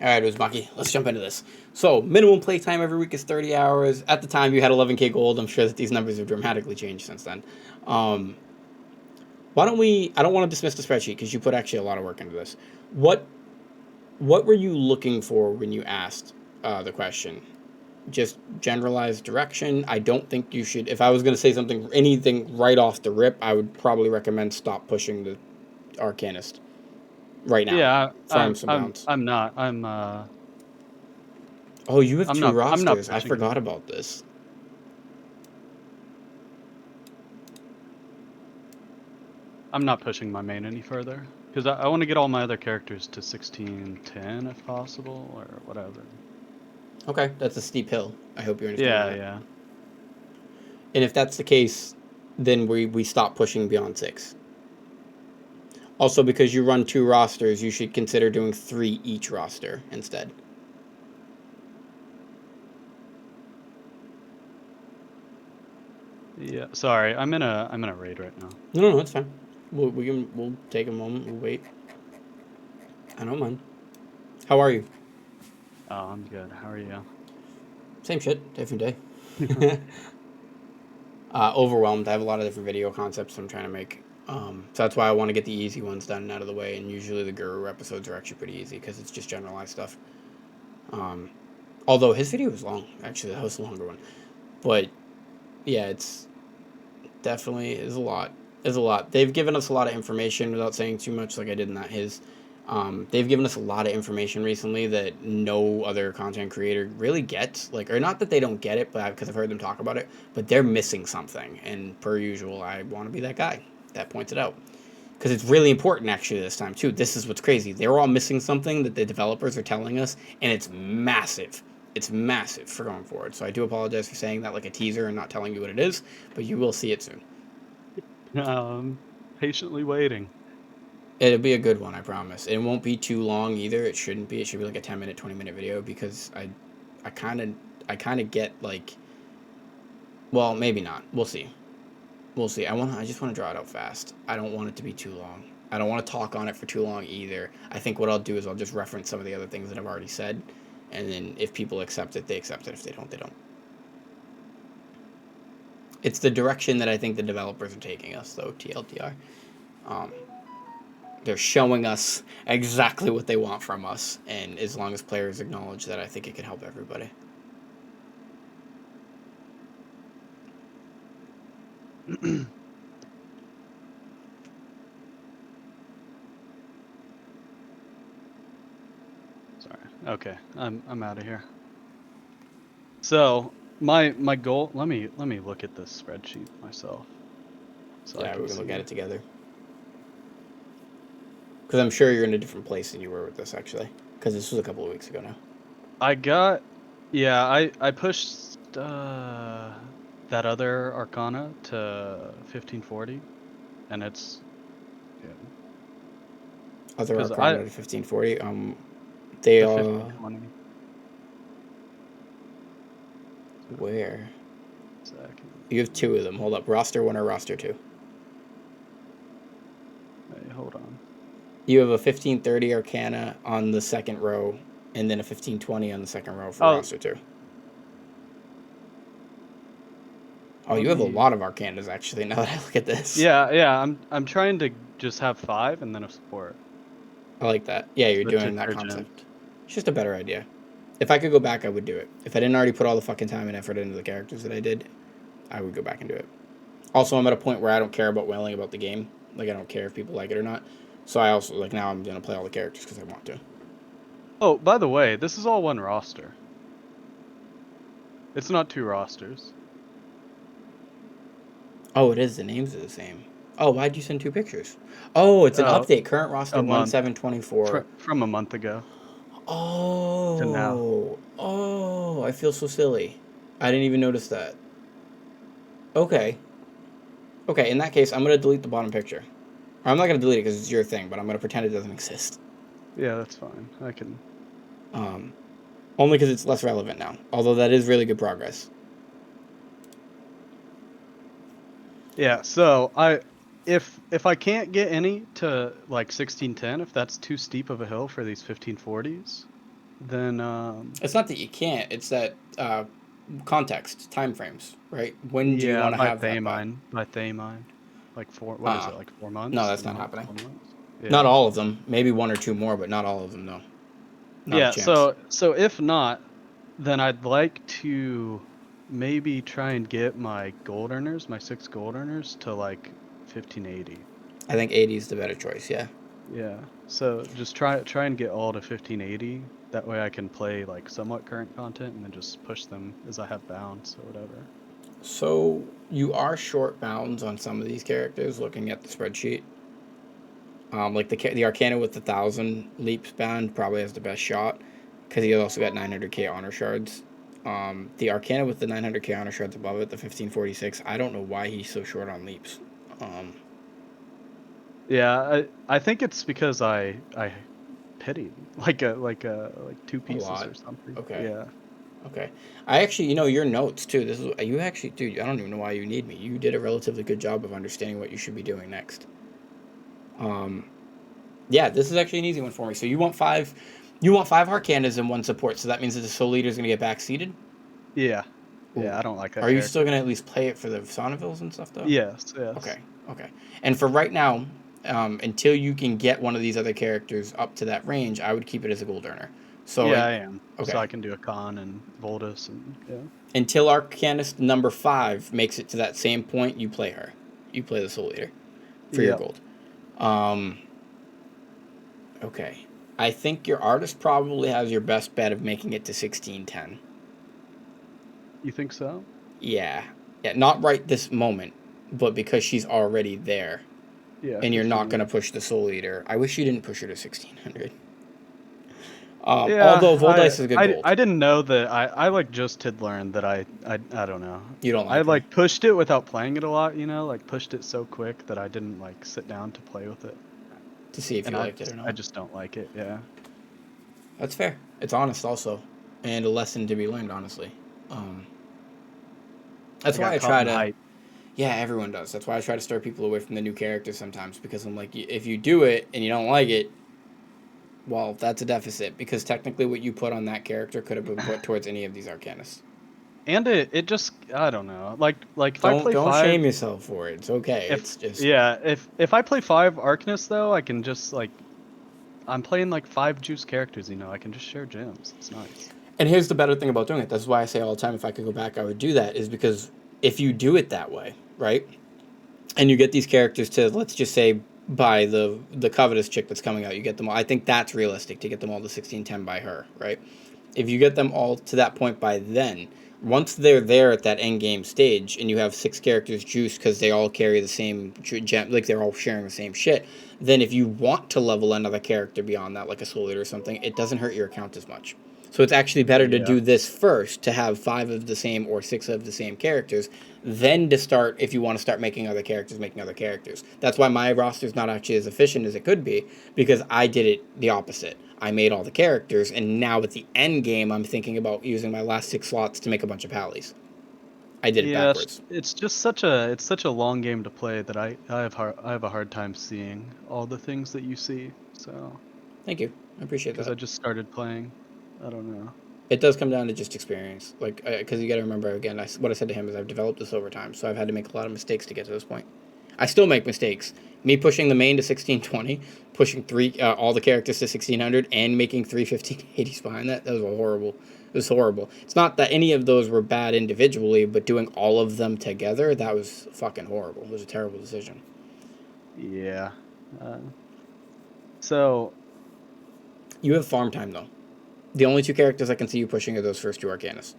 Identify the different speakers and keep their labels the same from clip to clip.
Speaker 1: All right, Uzumaki, let's jump into this. So, minimum playtime every week is 30 hours. At the time, you had 11K gold. I'm sure that these numbers have dramatically changed since then. Um, why don't we... I don't want to dismiss the spreadsheet because you put actually a lot of work into this. What were you looking for when you asked the question? Just generalized direction. I don't think you should... If I was going to say anything right off the rip, I would probably recommend stop pushing the Arcanist right now.
Speaker 2: Yeah,
Speaker 1: Farm some bounds.
Speaker 2: I'm not.
Speaker 1: Oh, you have two
Speaker 2: I'm not
Speaker 1: rosters. I
Speaker 2: pushing
Speaker 1: forgot
Speaker 2: him.
Speaker 1: about this.
Speaker 2: I'm not pushing my main any further because I want to get all my other characters to 1610 if possible or whatever.
Speaker 1: Okay, that's a steep hill. I hope you understand that.
Speaker 2: Yeah.
Speaker 1: And if that's the case, then we stop pushing beyond 6. Also, because you run 2 rosters, you should consider doing 3 each roster instead.
Speaker 2: Yeah. Sorry, I'm in a raid right now.
Speaker 1: No, it's fine. We'll take a moment. We'll wait. I don't mind. How are you?
Speaker 2: Oh, I'm good. How are you?
Speaker 1: Same shit, different day. Overwhelmed. I have a lot of different video concepts I'm trying to make. So that's why I want to get the easy ones done and out of the way. And usually the Guru episodes are actually pretty easy because it's just generalized stuff. Although his video was long. Actually, that was the longer one. But yeah, it's definitely is a lot. Is a lot. They've given us a lot of information without saying too much, like I did in that his. They've given us a lot of information recently that no other content creator really gets. Like, or not that they don't get it, but because I've heard them talk about it, but they're missing something. And per usual, I want to be that guy that points it out. Because it's really important, actually, this time, too. This is what's crazy. They're all missing something that the developers are telling us, and it's massive. It's massive for going forward. So I do apologize for saying that like a teaser and not telling you what it is, but you will see it soon.
Speaker 2: Patiently waiting.
Speaker 1: It'll be a good one, I promise. It won't be too long either. It shouldn't be. It should be like a 10-minute, 20-minute video because I kind of get like, well, maybe not. We'll see. We'll see. I just want to draw it out fast. I don't want it to be too long. I don't want to talk on it for too long either. I think what I'll do is I'll just reference some of the other things that I've already said, and then if people accept it, they accept it. If they don't, they don't. It's the direction that I think the developers are taking us, though, TLDR. They're showing us exactly what they want from us, and as long as players acknowledge that, I think it can help everybody.
Speaker 2: Sorry. Okay, I'm out of here. So my goal. Let me look at this spreadsheet myself.
Speaker 1: So yeah, we can look at it together. Because I'm sure you're in a different place than you were with this, actually. Because this was a couple of weeks ago now.
Speaker 2: I pushed that other Arcana to 1540, and it's
Speaker 1: other Arcana to 1540. They are.
Speaker 2: 1520.
Speaker 1: Where? Exactly. You have 2 of them. Hold up. Roster 1 or roster 2?
Speaker 2: Hey, hold on.
Speaker 1: You have a 1530 Arcana on the second row, and then a 1520 on the second row for roster 2. Oh, you have a lot of Arcanas, actually, now that I look at this.
Speaker 2: Yeah, I'm trying to just have 5 and then a support.
Speaker 1: I like that. Yeah, you're doing that concept. It's just a better idea. If I could go back, I would do it. If I didn't already put all the fucking time and effort into the characters that I did, I would go back and do it. Also, I'm at a point where I don't care about wailing about the game. Like, I don't care if people like it or not. So I also, like, now I'm going to play all the characters because I want to.
Speaker 2: Oh, by the way, this is all one roster. It's not 2 rosters.
Speaker 1: Oh, it is. The names are the same. Oh, why'd you send 2 pictures? Oh, it's an update. Current roster 1724.
Speaker 2: From a month ago.
Speaker 1: Oh.
Speaker 2: To now.
Speaker 1: Oh, I feel so silly. I didn't even notice that. Okay. Okay, in that case, I'm going to delete the bottom picture. Or I'm not going to delete it because it's your thing, but I'm going to pretend it doesn't exist.
Speaker 2: Yeah, that's fine. I can.
Speaker 1: Only because it's less relevant now. Although that is really good progress.
Speaker 2: Yeah, so if I can't get any to like 1610, if that's too steep of a hill for these 1540s, then
Speaker 1: It's not that you can't. It's that context, time frames, right? When do you
Speaker 2: yeah,
Speaker 1: want to have that back?
Speaker 2: by Thamine, like what is
Speaker 1: Uh,
Speaker 2: it, like
Speaker 1: no,
Speaker 2: 4 months?
Speaker 1: that's
Speaker 2: 3
Speaker 1: not
Speaker 2: months,
Speaker 1: happening.
Speaker 2: 4 months?
Speaker 1: Not
Speaker 2: Yeah.
Speaker 1: all of them. Maybe one or two more, but not all of them. No, not a
Speaker 2: Yeah,
Speaker 1: chance.
Speaker 2: so if not, then I'd like to maybe try and get my gold earners, my 6 gold earners to like 1580.
Speaker 1: I think 80 is the better choice. Yeah.
Speaker 2: Yeah. So just try and get all to 1580. That way I can play like somewhat current content and then just push them as I have bounds or whatever.
Speaker 1: So you are short bounds on some of these characters. Looking at the spreadsheet, like the Arcana with the 1,000 leaps bound probably has the best shot because he also got 900k honor shards. The Arcana with the 900k honor shards above it, the 1546. I don't know why he's so short on leaps. Um,
Speaker 2: Yeah, I think it's because I pitied like 2
Speaker 1: a
Speaker 2: pieces
Speaker 1: lot.
Speaker 2: or something.
Speaker 1: Okay.
Speaker 2: Yeah.
Speaker 1: Okay. I actually, your notes too. This is you actually, dude. I don't even know why you need me. You did a relatively good job of understanding what you should be doing next. Um, yeah, this is actually an easy one for me. So you want five Arcanas and one support. So that means that the Soul Leader is going to get backseated.
Speaker 2: Yeah.
Speaker 1: Ooh.
Speaker 2: Yeah, I don't like that
Speaker 1: Are you still
Speaker 2: character.
Speaker 1: going to at least play it for the Sonnevilles and stuff though?
Speaker 2: Yes, yes.
Speaker 1: Okay. Okay. And for right now, until you can get one of these other characters up to that range, I would keep it as a gold earner. So,
Speaker 2: Yeah, I am. So
Speaker 1: okay.
Speaker 2: I can do a con and Voldis and yeah.
Speaker 1: Until Arcanist number 5 makes it to that same point, you play her. You play the Soul Leader for your
Speaker 2: Yep.
Speaker 1: gold. Um, okay. I think your artist probably has your best bet of making it to 1610.
Speaker 2: You think so?
Speaker 1: Yeah. Yeah, not right this moment, but because she's already there.
Speaker 2: Yeah,
Speaker 1: And you're not going to
Speaker 2: 1580.
Speaker 1: push the Soul Leader. I wish you didn't push her to 1600.
Speaker 2: Yeah,
Speaker 1: Although Voldis is good gold.
Speaker 2: I didn't know that I like just had learned that I don't know.
Speaker 1: You don't
Speaker 2: I
Speaker 1: like her.
Speaker 2: like pushed it without playing it a lot, like pushed it so quick that I didn't like sit down to play with it.
Speaker 1: To see if
Speaker 2: And
Speaker 1: you liked it or
Speaker 2: I
Speaker 1: not.
Speaker 2: just don't like it. Yeah.
Speaker 1: That's fair. It's honest also. And a lesson to be learned, honestly. Um,
Speaker 2: I
Speaker 1: that's why
Speaker 2: got
Speaker 1: I
Speaker 2: caught
Speaker 1: try
Speaker 2: in the
Speaker 1: to.
Speaker 2: hype.
Speaker 1: Yeah, everyone does. That's why I try to steer people away from the new characters sometimes because I'm like, if you do it and you don't like it, well, that's a deficit because technically what you put on that character could have been put towards any of these Arcanists.
Speaker 2: And it just I don't know. Like if I play
Speaker 1: Don't
Speaker 2: 5
Speaker 1: shame yourself for it. It's okay.
Speaker 2: if
Speaker 1: It's just.
Speaker 2: yeah, if I play 5 Arcanists though, I can just like I'm playing like 5 juice characters, I can just share gems. It's nice.
Speaker 1: And here's the better thing about doing it. That's why I say all the time, if I could go back, I would do that. Is because if you do it that way, right, and you get these characters to, let's just say, by the covetous chick that's coming out, you get them all. I think that's realistic to get them all to 1610 by her, right? If you get them all to that point by then, once they're there at that end game stage, and you have 6 characters juiced because they all carry the same gem, like they're all sharing the same shit, then if you want to level another character beyond that, like a Soul Eater or something, it doesn't hurt your account as much. So it's actually better to
Speaker 2: Yeah.
Speaker 1: do this first, to have 5 of the same or 6 of the same characters, then to start, if you want to start making other characters, making other characters. That's why my roster is not actually as efficient as it could be, because I did it the opposite. I made all the characters, and now at the end game, I'm thinking about using my last 6 slots to make a bunch of pallies. I did it
Speaker 2: Yeah,
Speaker 1: backwards.
Speaker 2: it's just such a long game to play that I have a hard time seeing all the things that you see. So,
Speaker 1: Thank you. I appreciate
Speaker 2: because
Speaker 1: that.
Speaker 2: I just started playing. I don't know.
Speaker 1: It does come down to just experience. Like, because you got to remember, again, what I said to him is I've developed this over time, so I've had to make a lot of mistakes to get to this point. I still make mistakes. Me pushing the main to 1620, pushing all the characters to 1600, and making 3 1580s behind that was horrible. It was horrible. It's not that any of those were bad individually, but doing all of them together, that was fucking horrible. It was a terrible decision.
Speaker 2: Yeah. Uh, so
Speaker 1: You have farm time, though. The only 2 characters I can see you pushing are those first 2 Arcanas.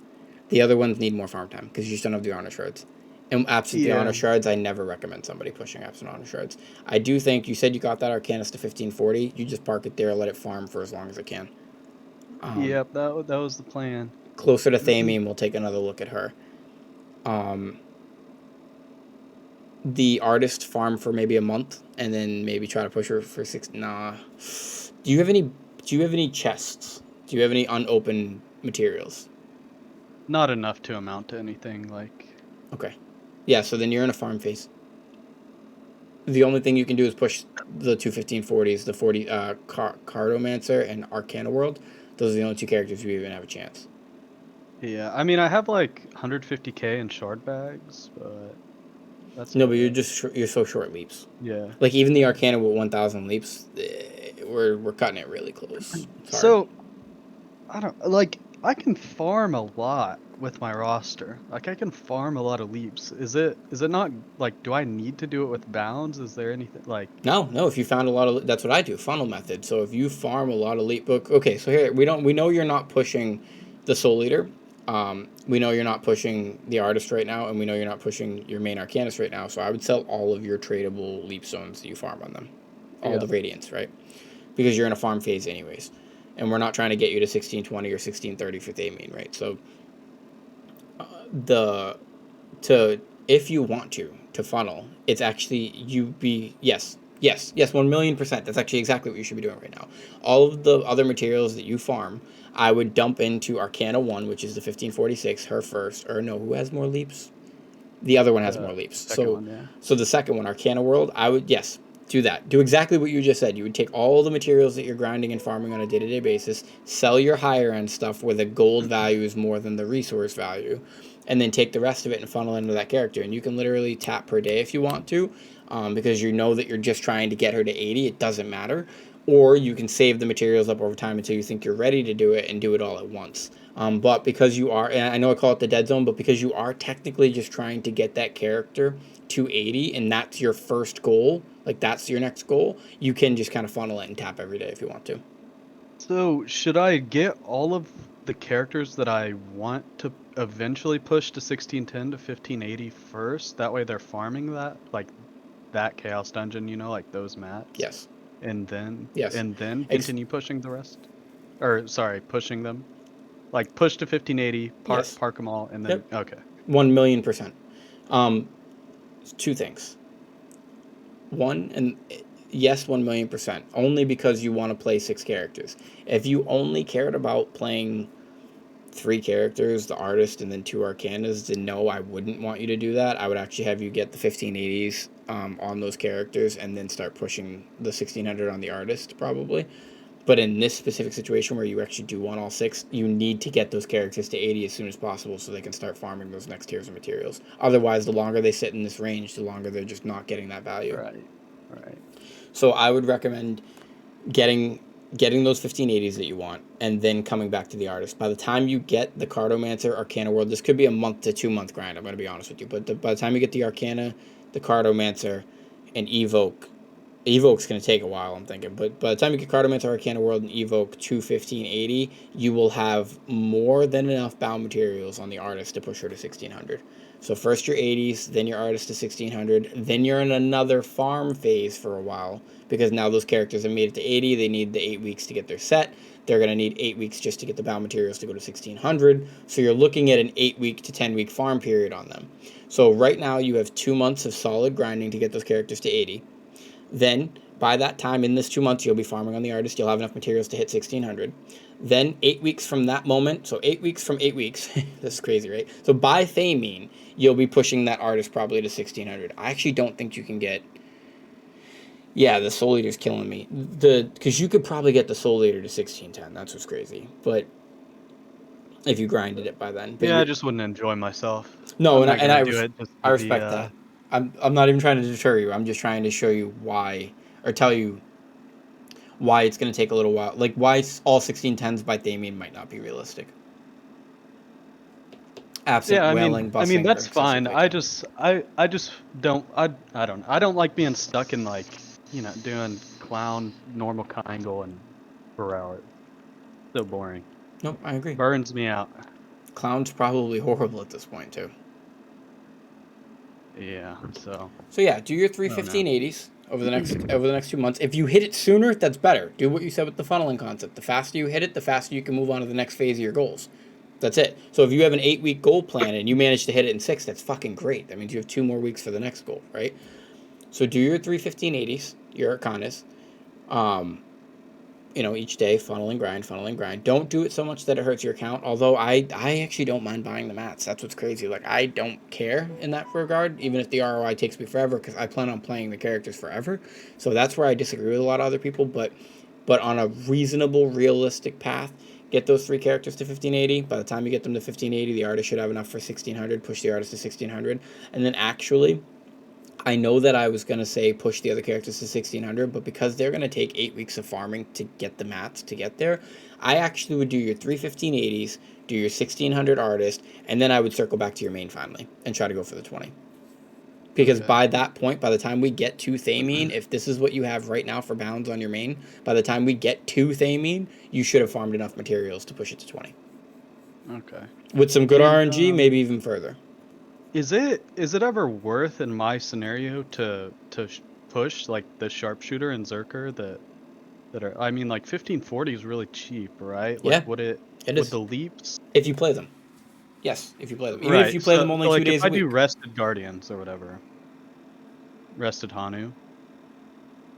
Speaker 1: The other ones need more farm time because you just don't have the honor shards. And absent the honor
Speaker 2: yeah,
Speaker 1: shards, I never recommend somebody pushing absent honor shards. I do think you said you got that Arcanist to 1540. You just park it there, let it farm for as long as it can.
Speaker 2: yep. That was the plan.
Speaker 1: Closer to Thamine, we'll take another look at her. Um, the artist farm for maybe a month, and then maybe try to push her for 6. Nah. Do you have any? Do you have any chests? Do you have any unopened materials?
Speaker 2: Not enough to amount to anything. Like,
Speaker 1: Okay. Yeah. So then you're in a farm phase. The only thing you can do is push the 2 1540s, the 40 Cartomancer and Arcana World. Those are the only two characters you even have a chance.
Speaker 2: Yeah, I mean, I have like 150k in shard bags, but that's
Speaker 1: No, but
Speaker 2: about
Speaker 1: you're
Speaker 2: it.
Speaker 1: just you're so short leaps.
Speaker 2: Yeah.
Speaker 1: Like even the Arcana with 1,000 leaps, we're cutting it really close. It's hard.
Speaker 2: So I don't like. I can farm a lot with my roster. Like I can farm a lot of leaps. Is it not like? Do I need to do it with bounds? Is there anything like?
Speaker 1: No. If you found a lot of, that's what I do, funnel method. So if you farm a lot of leap book, okay. So here we know you're not pushing the soul leader. We know you're not pushing the artist right now, and we know you're not pushing your main arcanist right now. So I would sell all of your tradable leap zones that you farm on them, all
Speaker 2: Yeah.
Speaker 1: the radiants, right? Because you're in a farm phase anyways, and we're not trying to get you to 1620 or 1630 for Thameen, right? So the to if you want to funnel, it's actually you be yes 1,000,000%. That's actually exactly what you should be doing right now. All of the other materials that you farm, I would dump into Arcana 1, which is the 1546, her first, or no, who has more leaps? The other one has more leaps.
Speaker 2: Second one, yeah.
Speaker 1: So the second one, Arcana World, I would, yes, do that. Do exactly what you just said. You would take all the materials that you're grinding and farming on a day-to-day basis, sell your higher end stuff where the gold value is more than the resource value, and then take the rest of it and funnel into that character. And you can literally tap per day if you want to, because you know that you're just trying to get her to 80. It doesn't matter. Or you can save the materials up over time until you think you're ready to do it and do it all at once. But because you are, and I know I call it the dead zone, but because you are technically just trying to get that character to 80, and that's your first goal, like that's your next goal, you can just kind of funnel it and tap every day if you want to.
Speaker 2: So should I get all of the characters that I want to eventually push to 1610 to 1580 first? That way they're farming that, like that chaos dungeon, like those mats.
Speaker 1: Yes.
Speaker 2: And then
Speaker 1: Yes.
Speaker 2: continue pushing the rest. Or sorry, pushing them. Like push to 1580,
Speaker 1: Yes.
Speaker 2: park them all, and then okay.
Speaker 1: 1,000,000%. Two things. One, and yes, 1,000,000%. Only because you want to play 6 characters. If you only cared about playing 3 characters, the artist, and then 2 arcanas, then no, I wouldn't want you to do that. I would actually have you get the 1580s on those characters and then start pushing the 1600 on the artist, probably. But in this specific situation where you actually do want all 6, you need to get those characters to 80 as soon as possible so they can start farming those next tiers of materials. Otherwise, the longer they sit in this range, the longer they're just not getting that value.
Speaker 2: Right.
Speaker 1: So I would recommend getting those 1580s that you want, and then coming back to the artist. By the time you get the Cartomancer, Arcana World, this could be a month to 2 month grind, I'm going to be honest with you, but by the time you get the Arcana, the Cartomancer, and Evoke's going to take a while, I'm thinking, but by the time you get Cartomancer, Arcana World, and Evoke to 1580, you will have more than enough bound materials on the artist to push her to 1600. So first your 80s, then your artist to 1600, then you're in another farm phase for a while, because now those characters have made it to 80, they need the 8 weeks to get their set, they're going to need 8 weeks just to get the bound materials to go to 1600, so you're looking at an 8 week to 10 week farm period on them. So right now you have 2 months of solid grinding to get those characters to 80. Then, by that time, in this 2 months, you'll be farming on the artist. You'll have enough materials to hit 1600. Then, 8 weeks from that moment, so 8 weeks from 8 weeks, this is crazy, right? So, by Thameen, you'll be pushing that artist probably to 1600. I actually don't think you can get. Yeah, the Soul Eater's killing me. Because you could probably get the Soul Eater to 1610. That's what's crazy. But if you grinded it by then. But
Speaker 2: Yeah, I just wouldn't enjoy myself.
Speaker 1: no,
Speaker 2: I'm not gonna do it just
Speaker 1: I
Speaker 2: to
Speaker 1: respect that. I'm not even trying to deter you. I'm just trying to show you why, or tell you why it's going to take a little while. Like, why all 1610s by Thameen might not be realistic. Absent
Speaker 2: Yeah,
Speaker 1: wailing, busing,
Speaker 2: that's
Speaker 1: or
Speaker 2: fine.
Speaker 1: excessive
Speaker 2: I
Speaker 1: playtime.
Speaker 2: just I just don't I don't like being stuck in like, doing clown, normal triangle and Burrell. So boring.
Speaker 1: Nope, I agree.
Speaker 2: Burns me out.
Speaker 1: Clown's probably horrible at this point, too.
Speaker 2: Yeah, so
Speaker 1: So, do your 31580s over the next 2 months. If you hit it sooner, that's better. Do what you said with the funneling concept. The faster you hit it, the faster you can move on to the next phase of your goals. That's it. So if you have an 8-week goal plan and you manage to hit it in 6, that's fucking great. That means you have 2 more weeks for the next goal, right? So do your 31580s, your Arcanas, each day, funnel and grind. Don't do it so much that it hurts your account, although I actually don't mind buying the mats. That's what's crazy. Like, I don't care in that regard, even if the ROI takes me forever, because I plan on playing the characters forever. So that's where I disagree with a lot of other people, but on a reasonable, realistic path, get those 3 characters to 1580. By the time you get them to 1580, the artist should have enough for 1600. Push the artist to 1600. And then actually, I know that I was going to say push the other characters to 1600, but because they're going to take 8 weeks of farming to get the mats to get there, I actually would do your 3 1580s, do your 1600 artist, and then I would circle back to your main finally and try to go for the 20. Because by that point, by the time we get to Thamine, if this is what you have right now for bounds on your main, by the time we get to Thamine, you should have farmed enough materials to push it to 20.
Speaker 2: Okay.
Speaker 1: With some good RNG, maybe even further.
Speaker 2: Is it ever worth in my scenario to push like the sharpshooter and Zerker that are, I mean, like 1540 is really cheap, right? Like,
Speaker 1: Yeah,
Speaker 2: would
Speaker 1: is.
Speaker 2: the leaps?
Speaker 1: If you play them. Yes, if you play them. Even
Speaker 2: Right.
Speaker 1: if you play them only
Speaker 2: so
Speaker 1: 2
Speaker 2: like
Speaker 1: days
Speaker 2: if I
Speaker 1: a week.
Speaker 2: do rested guardians or whatever, rested Hanu,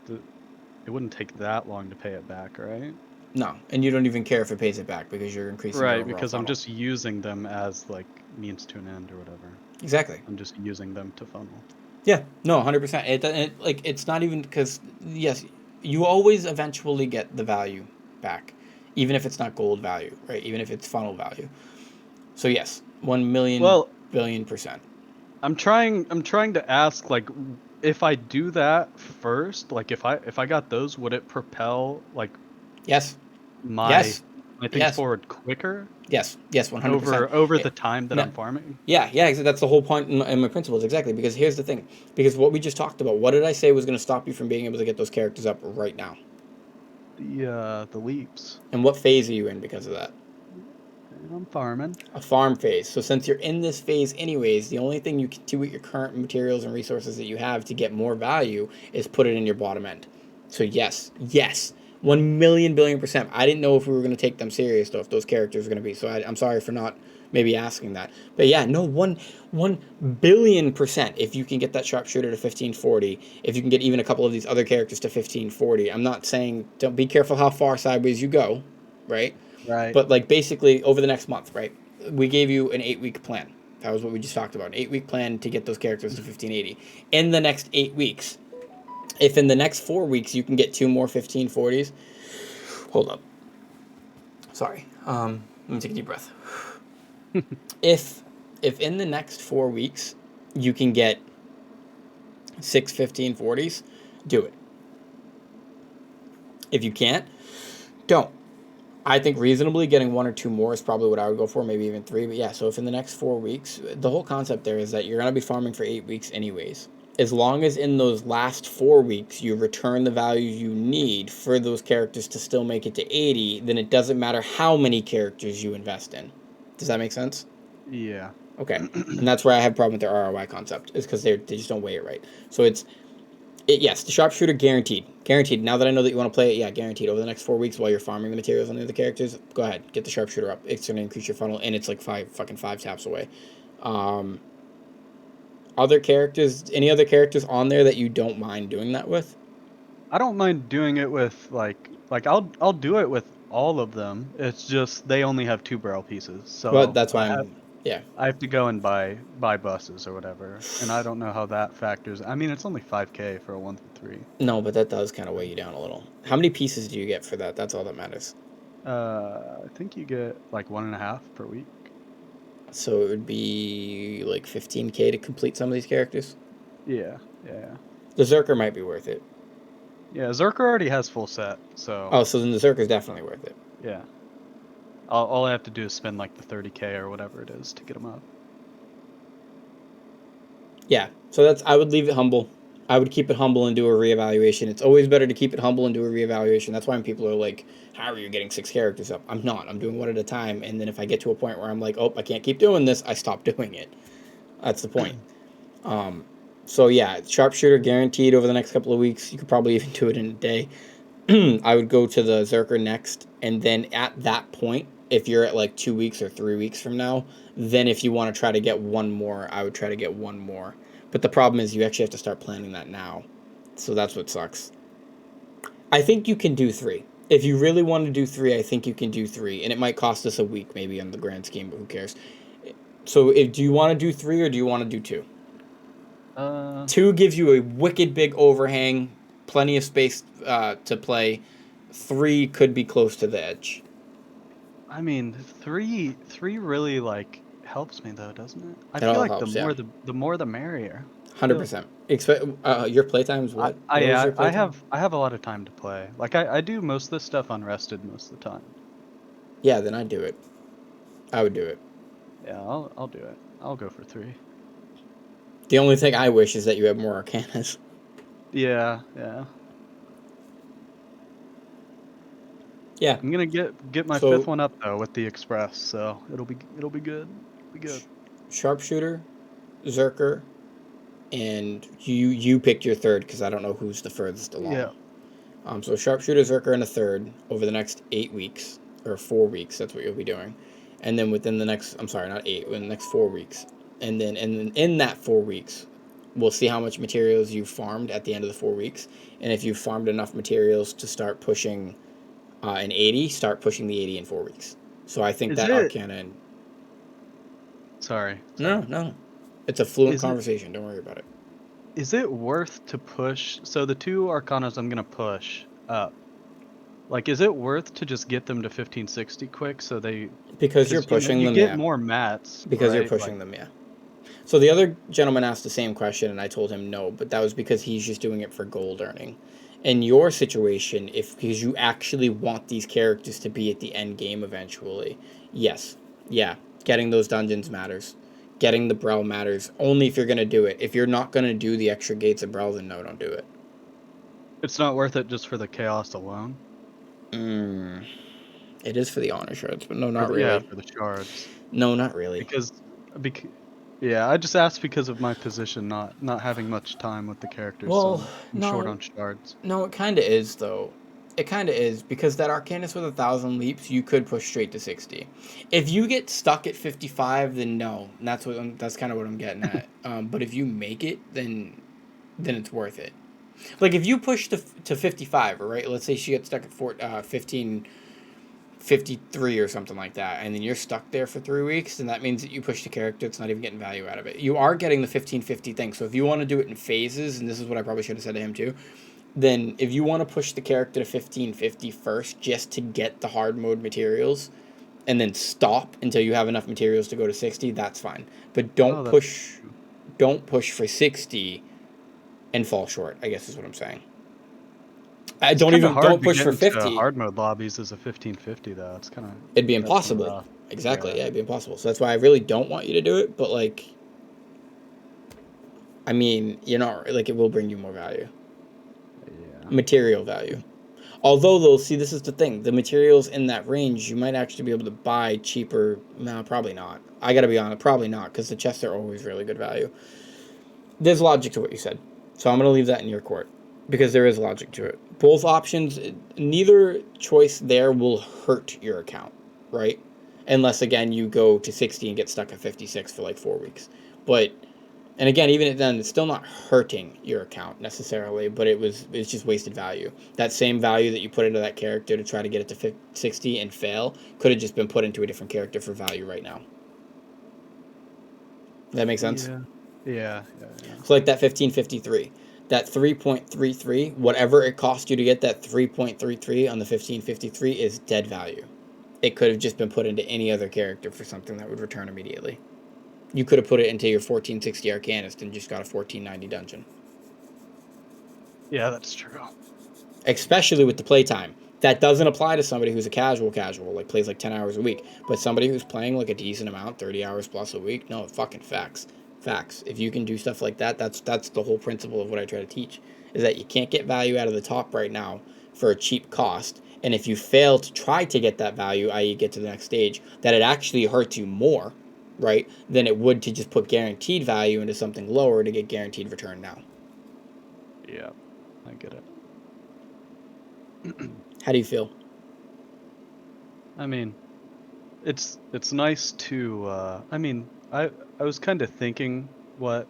Speaker 2: it wouldn't take that long to pay it back, right?
Speaker 1: No, and you don't even care if it pays it back because you're increasing your
Speaker 2: Right,
Speaker 1: overall
Speaker 2: because I'm
Speaker 1: funnel.
Speaker 2: just using them as like means to an end or whatever.
Speaker 1: Exactly.
Speaker 2: I'm just using them to funnel.
Speaker 1: Yeah, no, 100%. It's not even because, yes, you always eventually get the value back, even if it's not gold value, right? Even if it's funnel value. So yes, 1 million billion %.
Speaker 2: I'm trying to ask, like, if I do that first, like if I got those, would it propel like
Speaker 1: Yes.
Speaker 2: my things
Speaker 1: Yes.
Speaker 2: forward quicker?
Speaker 1: Yes, 100%.
Speaker 2: Over the time that I'm farming?
Speaker 1: Yeah, that's the whole point in my principles, exactly. Because here's the thing. Because what we just talked about, what did I say was going to stop you from being able to get those characters up right now?
Speaker 2: The leaps.
Speaker 1: And what phase are you in because of that?
Speaker 2: I'm farming.
Speaker 1: A farm phase. So since you're in this phase anyways, the only thing you can do with your current materials and resources that you have to get more value is put it in your bottom end. So yes, 1 million billion %. I didn't know if we were going to take them serious though, if those characters were going to be. So I'm sorry for not maybe asking that. But yeah, no, 1 billion %. If you can get that sharpshooter to 1540, if you can get even a couple of these other characters to 1540, I'm not saying don't be careful how far sideways you go, right?
Speaker 2: Right.
Speaker 1: But like basically over the next month, right? We gave you an 8-week plan. That was what we just talked about. An 8-week plan to get those characters to 1580. In the next 8 weeks, if in the next 4 weeks you can get 2 more 1540s, hold up. Sorry. Let me take a deep breath. If in the next 4 weeks you can get 6 1540s, do it. If you can't, don't. I think reasonably getting 1 or 2 more is probably what I would go for, maybe even 3. But yeah, so if in the next 4 weeks, the whole concept there is that you're going to be farming for 8 weeks anyways. As long as in those last 4 weeks you return the value you need for those characters to still make it to 80, then it doesn't matter how many characters you invest in. Does that make sense?
Speaker 2: Yeah.
Speaker 1: Okay. And that's where I have a problem with their ROI concept, is because they just don't weigh it right. So yes, the sharpshooter guaranteed. Guaranteed. Now that I know that you want to play it, yeah, guaranteed. Over the next 4 weeks while you're farming the materials on the other characters, go ahead, get the sharpshooter up. It's going to increase your funnel, and it's like 5 taps away. Other characters, any other characters on there that you don't mind doing that with?
Speaker 2: I don't mind doing it with like I'll do it with all of them. It's just they only have 2 barrel pieces, so
Speaker 1: Well, that's why
Speaker 2: I have to go and buy buses or whatever, and I don't know how that factors. I mean, it's only 5K for a 1 through 3.
Speaker 1: No, but that does kind of weigh you down a little. How many pieces do you get for that? That's all that matters.
Speaker 2: I think you get like 1.5 per week.
Speaker 1: So it would be like 15K to complete some of these characters?
Speaker 2: Yeah.
Speaker 1: The Zerker might be worth it.
Speaker 2: Yeah, Zerker already has full set, so...
Speaker 1: Oh, so then the Zerker's definitely worth it.
Speaker 2: Yeah. All I have to do is spend like the 30K or whatever it is to get them up.
Speaker 1: Yeah, so I would leave it humble. I would keep it humble and do a reevaluation. It's always better to keep it humble and do a reevaluation. That's why when people are like, how are you getting 6 characters up? I'm not. I'm doing 1 at a time. And then if I get to a point where I'm like, oh, I can't keep doing this, I stop doing it. That's the point. So yeah, sharpshooter guaranteed over the next couple of weeks. You could probably even do it in a day. I would go to the Zerker next. And then at that point, if you're at like 2 weeks or 3 weeks from now, then if you want to try to get 1 more, I would try to get 1 more. But the problem is you actually have to start planning that now. So that's what sucks. I think you can do 3. If you really want to do 3, I think you can do 3. And it might cost us a week maybe on the grand scheme, but who cares? So do you want to do 3 or do you want to do 2? 2 gives you a wicked big overhang, plenty of space to play. 3 could be close to the edge.
Speaker 2: I mean, three really like helps me though, doesn't it? I
Speaker 1: It
Speaker 2: feel
Speaker 1: all
Speaker 2: like
Speaker 1: helps, yeah.
Speaker 2: the more the merrier. I feel
Speaker 1: 100%. Expect your playtime's what? What was your playtime?
Speaker 2: I have a lot of time to play. Like I do most of this stuff unrested most of the time.
Speaker 1: Yeah, then I'd do it. I would do it.
Speaker 2: Yeah, I'll do it. I'll go for 3.
Speaker 1: The only thing I wish is that you have more arcanas.
Speaker 2: Yeah, yeah.
Speaker 1: Yeah.
Speaker 2: I'm gonna get my
Speaker 1: So
Speaker 2: 5th one up though with the express, so it'll be good. Be good.
Speaker 1: sharpshooter, Zerker, and you picked your third because I don't know who's the furthest along.
Speaker 2: Yeah.
Speaker 1: So sharpshooter, Zerker, and a third over the next 8 weeks or 4 weeks. That's what you'll be doing, and then within the next, I'm sorry, not 8, within the next 4 weeks, and then in that 4 weeks, we'll see how much materials you farmed at the end of the 4 weeks, and if you farmed enough materials to start pushing an 80, start pushing the 80 in 4 weeks. So I think
Speaker 2: Is
Speaker 1: that
Speaker 2: it
Speaker 1: Arcana.
Speaker 2: Sorry,
Speaker 1: No,
Speaker 2: sorry.
Speaker 1: no, it's a fluent
Speaker 2: Is it
Speaker 1: conversation. Don't worry about it.
Speaker 2: is it worth to push? So the 2 arcanas I'm gonna push up. Like, is it worth to just get them to 1560 quick so they,
Speaker 1: Because you're
Speaker 2: because you know
Speaker 1: pushing
Speaker 2: you
Speaker 1: them,
Speaker 2: get
Speaker 1: yeah.
Speaker 2: more mats,
Speaker 1: Because you're
Speaker 2: right? Like,
Speaker 1: pushing them, yeah. So the other gentleman asked the same question, and I told him no, but that was because he's just doing it for gold earning. In your situation, if because you actually want these characters to be at the end game eventually, yes, yeah, getting those dungeons matters. Getting the Brel matters only if you're gonna do it. If you're not gonna do the extra gates of Brel, then no, don't do it.
Speaker 2: it's not worth it just for the chaos alone.
Speaker 1: Mm, it is for the honor shards, but no,
Speaker 2: For
Speaker 1: not
Speaker 2: the yeah,
Speaker 1: really.
Speaker 2: for the shards.
Speaker 1: No, not really.
Speaker 2: Because, bec yeah, I just asked because of my position, not having much time with the characters, so
Speaker 1: Well,
Speaker 2: I'm short
Speaker 1: no,
Speaker 2: on shards.
Speaker 1: no, it kind of is though. It kind of is because that Arcanus with 1,000 leaps, you could push straight to 60. If you get stuck at 55, then no. And that's kind of what I'm getting at. But if you make it, then it's worth it. Like if you push to 55, right? Let's say she gets stuck at 1553 or something like that, and then you're stuck there for 3 weeks, then that means that you pushed a character that's not even getting value out of it. You are getting the 1550 thing. So if you want to do it in phases, and this is what I probably should have said to him too, then if you want to push the character to 1550 first just to get the hard mode materials and then stop until you have enough materials to go to 60, that's fine. But
Speaker 2: Oh, that's true.
Speaker 1: don't push for 60 and fall short, I guess is what I'm saying. I
Speaker 2: It's
Speaker 1: don't
Speaker 2: kind of
Speaker 1: even
Speaker 2: hard
Speaker 1: don't
Speaker 2: to
Speaker 1: push
Speaker 2: get
Speaker 1: for
Speaker 2: into
Speaker 1: 50.
Speaker 2: hard mode lobbies as a 1550 though.
Speaker 1: It'd be
Speaker 2: That's kind of
Speaker 1: impossible.
Speaker 2: rough.
Speaker 1: Exactly.
Speaker 2: Yeah.
Speaker 1: Yeah, it'd be impossible. So that's why I really don't want you to do it, but like I mean, you're not like it will bring you more value.
Speaker 2: Yeah.
Speaker 1: Material value. Although, though, see, this is the thing. The materials in that range, you might actually be able to buy cheaper. No, probably not. I gotta be honest, probably not, because the chests are always really good value. There's logic to what you said. So I'm gonna leave that in your court. Because there is logic to it. Both options, neither choice there will hurt your account, right? Unless, again, you go to 60 and get stuck at 56 for like 4 weeks. But and again, even then, it's still not hurting your account necessarily, but it's just wasted value. That same value that you put into that character to try to get it to 60 and fail could have just been put into a different character for value right now. Does that make sense?
Speaker 2: Yeah. Yeah. Yeah. Yeah.
Speaker 1: So like that 1553, that 3.33, whatever it cost you to get that 3.33 on the 1553 is dead value. It could have just been put into any other character for something that would return immediately. You could have put it into your 1460 Arcanist and just got a 1490 dungeon.
Speaker 2: Yeah, that's true.
Speaker 1: Especially with the playtime. That doesn't apply to somebody who's a casual, like plays like 10 hours a week. But somebody who's playing like a decent amount, 30 hours plus a week, no, fucking facts. Facts. If you can do stuff like that, that's the whole principle of what I try to teach. Is that you can't get value out of the top right now for a cheap cost. And if you fail to try to get that value, i.e. get to the next stage, that it actually hurts you more, right, than it would to just put guaranteed value into something lower to get guaranteed return now.
Speaker 2: Yeah, I get it.
Speaker 1: How do you feel?
Speaker 2: I mean, it's nice to. I mean, I was kind of thinking what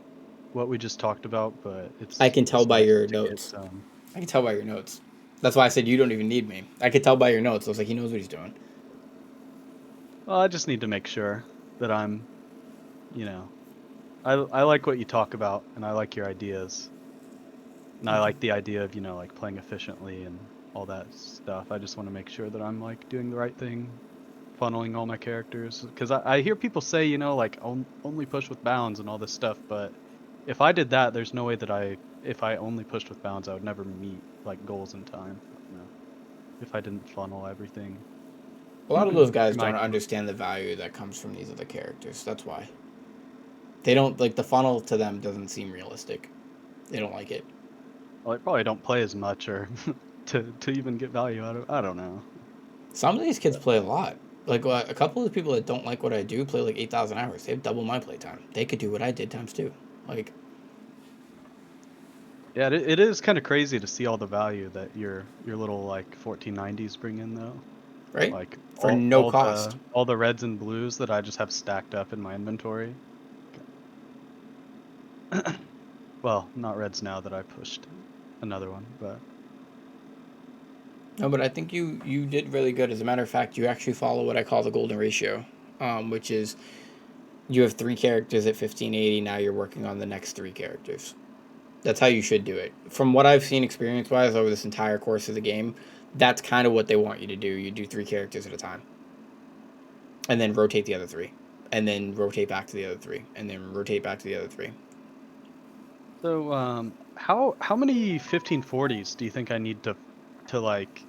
Speaker 2: we just talked about, but
Speaker 1: I can tell
Speaker 2: it's
Speaker 1: by
Speaker 2: nice
Speaker 1: your
Speaker 2: to get
Speaker 1: notes.
Speaker 2: some.
Speaker 1: I can tell by your notes. That's why I said you don't even need me. I could tell by your notes. I was like, he knows what he's doing.
Speaker 2: Well, I just need to make sure that I'm, you know, I like what you talk about, and I like your ideas, and I like the idea of like playing efficiently and all that stuff. I just want to make sure that I'm like doing the right thing. funneling all my characters, because I hear people say, you know, like only push with bounds and all this stuff, but if I did that, there's no way that if I only pushed with bounds, I would never meet like goals in time. You know, if I didn't funnel everything.
Speaker 1: A lot of those guys
Speaker 2: to my
Speaker 1: don't understand the value that comes from these other characters. That's why. They don't like the funnel to them doesn't seem realistic. They don't like it.
Speaker 2: Well, I probably don't play as much or to even get value out of. I don't know.
Speaker 1: Some of these kids play a lot. Like a couple of the people that don't like what I do play like 8,000 hours. They have double my playtime. They could do what I did times two. Like,
Speaker 2: Yeah, it is kind of crazy to see all the value that your little like 1490s bring in though.
Speaker 1: right?
Speaker 2: Like
Speaker 1: For no cost.
Speaker 2: all the reds and blues that I just have stacked up in my inventory. Well, not reds now that I pushed another one, but
Speaker 1: No, but I think you did really good. As a matter of fact, you actually follow what I call the golden ratio, which is you have 3 characters at 1580. Now you're working on the next 3 characters. That's how you should do it. From what I've seen experience wise over this entire course of the game, that's kind of what they want you to do. You do 3 characters at a time, and then rotate the other 3, and then rotate back to the other 3, and then rotate back to the other 3.
Speaker 2: so how many 1540s do you think I need to like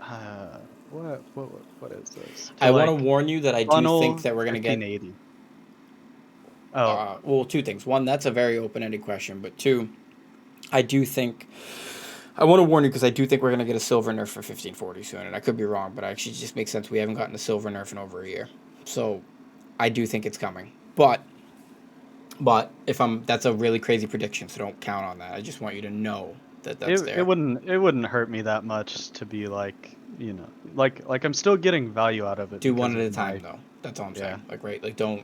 Speaker 2: uh what is this? To
Speaker 1: I want to
Speaker 2: like
Speaker 1: warn you that I do
Speaker 2: funnel
Speaker 1: think that we're gonna get
Speaker 2: 1580. Oh,
Speaker 1: well, 2 things. One, that's a very open-ended question, but 2, I do think I want to warn you because I do think we're going to get a silver nerf for 1540 soon, and I could be wrong, but actually it just makes sense. We haven't gotten a silver nerf in over a year, so I do think it's coming. But if that's a really crazy prediction, so don't count on that. I just want you to know that that's there.
Speaker 2: it wouldn't hurt me that much to be like, you know, like I'm still getting value out of it.
Speaker 1: Do one
Speaker 2: because
Speaker 1: at a
Speaker 2: of
Speaker 1: time,
Speaker 2: my-
Speaker 1: though. That's all I'm
Speaker 2: Yeah.
Speaker 1: saying. Like, right, like don't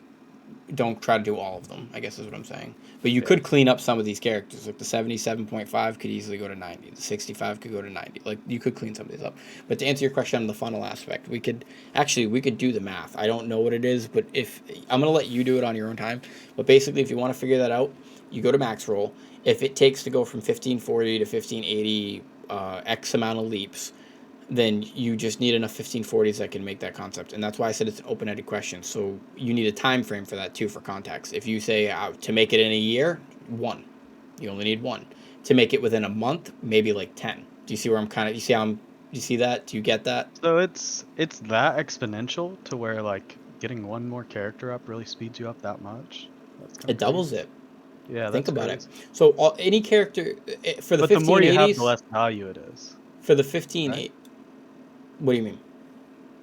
Speaker 1: try to do all of them, I guess is what I'm saying. But you
Speaker 2: Yeah.
Speaker 1: could clean up some of these characters. Like the 77.5 could easily go to 90. The 65 could go to 90. Like you could clean some of these up. But to answer your question on the funnel aspect, we could do the math. I don't know what it is, but if I'm going to let you do it on your own time. But basically if you want to figure that out, you go to max roll. If it takes to go from 1540 to 1580 X amount of leaps, then you just need enough 1540s that can make that concept. And that's why I said it's an open-ended question. So you need a time frame for that too, for context. If you say to make it in a year, 1. You only need 1. To make it within a month, maybe like 10. Do you see where I'm kind of, do you see that? Do you get that?
Speaker 2: So it's that exponential to where like getting one more character up really speeds you up that much. That's kind
Speaker 1: It
Speaker 2: of
Speaker 1: doubles
Speaker 2: crazy.
Speaker 1: it.
Speaker 2: Yeah,
Speaker 1: Think
Speaker 2: that's
Speaker 1: about
Speaker 2: crazy.
Speaker 1: it. So any character, for the
Speaker 2: But the more you have, the
Speaker 1: 1580s,
Speaker 2: less value it is.
Speaker 1: for the
Speaker 2: Right?
Speaker 1: 1580, what do you mean?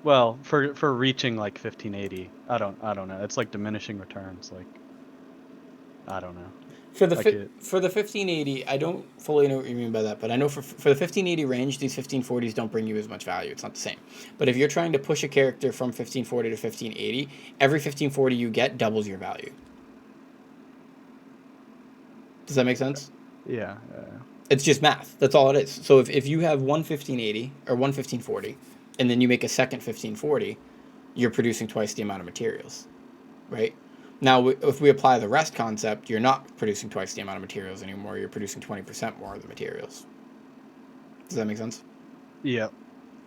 Speaker 2: Well, for reaching like 1580, I don't know. It's like diminishing returns. Like I don't know.
Speaker 1: For the
Speaker 2: Like it.
Speaker 1: for the 1580, I don't fully know what you mean by that, but I know for the 1580 range, these 1540s don't bring you as much value. It's not the same. But if you're trying to push a character from 1540 to 1580, every 1540 you get doubles your value. Does that make sense?
Speaker 2: Yeah.
Speaker 1: It's just math. That's all it is. So if you have one 1580 or one 1540, and then you make a second 1540, you're producing twice the amount of materials, right? Now, if we apply the rest concept, you're not producing twice the amount of materials anymore. You're producing 20% more of the materials. Does that make sense?
Speaker 2: Yeah.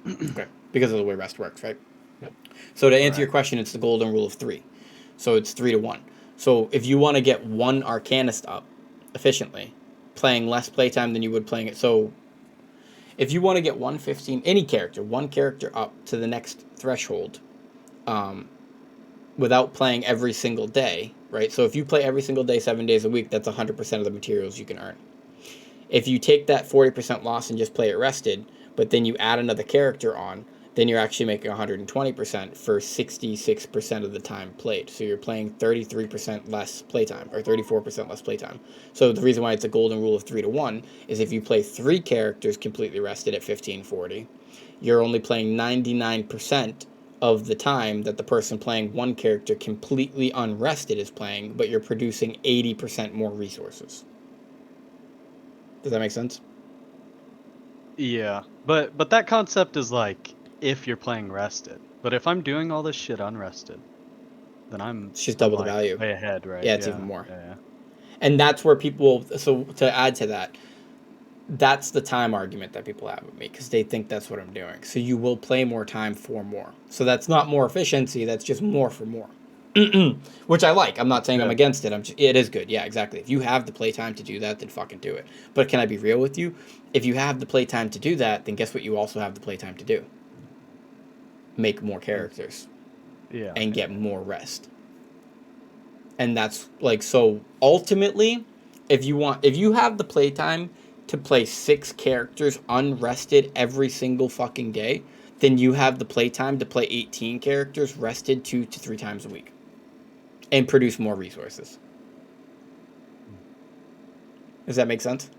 Speaker 1: Okay. Because of the way rest works, right? Yep. So to answer your
Speaker 2: Right.
Speaker 1: question, it's the golden rule of 3. So it's 3 to 1. So if you want to get one arcanist up efficiently, playing less playtime than you would playing it. So if you want to get one character up to the next threshold, without playing every single day, right? So if you play every single day, 7 days a week, that's 100% of the materials you can earn. If you take that 40% loss and just play it rested, but then you add another character on, then you're actually making 120% for 66% of the time played. So you're playing 33% less playtime, or 34% less playtime. So the reason why it's a golden rule of 3 to 1 is if you play 3 characters completely rested at 1540, you're only playing 99% of the time that the person playing one character completely unrested is playing, but you're producing 80% more resources. Does that make sense?
Speaker 2: Yeah. But that concept is like if you're playing rested. But if I'm doing all this shit unrested, then
Speaker 1: It's just
Speaker 2: I'm
Speaker 1: double the
Speaker 2: like
Speaker 1: value.
Speaker 2: way ahead, right?
Speaker 1: Yeah, it's
Speaker 2: Yeah.
Speaker 1: even more.
Speaker 2: Yeah.
Speaker 1: And that's where people, so to add to that, that's the time argument that people have with me because they think that's what I'm doing. So you will play more time for more. So that's not more efficiency. That's just more for more, which I like. I'm not saying I'm
Speaker 2: Good.
Speaker 1: against it. It is good. Yeah, exactly. If you have the playtime to do that, then fucking do it. But can I be real with you? If you have the playtime to do that, then guess what? You also have the playtime to do. Make more characters
Speaker 2: Yeah.
Speaker 1: and
Speaker 2: Yeah.
Speaker 1: get more rest. And that's like, so ultimately, if you have the playtime to play 6 characters unrested every single fucking day, then you have the playtime to play 18 characters rested 2 to 3 times a week and produce more resources. Does that make sense?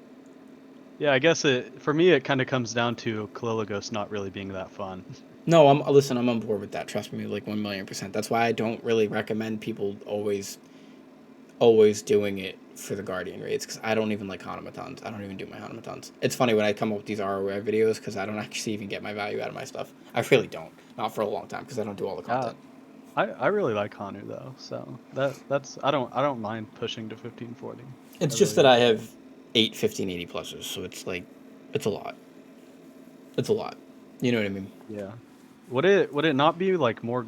Speaker 2: Yeah, I guess for me it kind of comes down to Kalilagos not really being that fun.
Speaker 1: No, I'm on board with that. Trust me, like 1,000,000%. That's why I don't really recommend people always doing it for the Guardian raids because I don't even like Hanamatons. I don't even do my Hanamatons. It's funny when I come up with these ROI videos because I don't actually even get my value out of my stuff. I really don't. Not for a long time because I don't do all the
Speaker 2: Yeah,
Speaker 1: content.
Speaker 2: I really like Hanu though, so that's I don't mind pushing to 1540.
Speaker 1: It's
Speaker 2: I
Speaker 1: just
Speaker 2: really
Speaker 1: that I
Speaker 2: enjoy
Speaker 1: have
Speaker 2: it.
Speaker 1: 8 1580 pluses, so it's like, it's a lot. It's a lot. You know what I mean?
Speaker 2: Yeah. Would it not be like more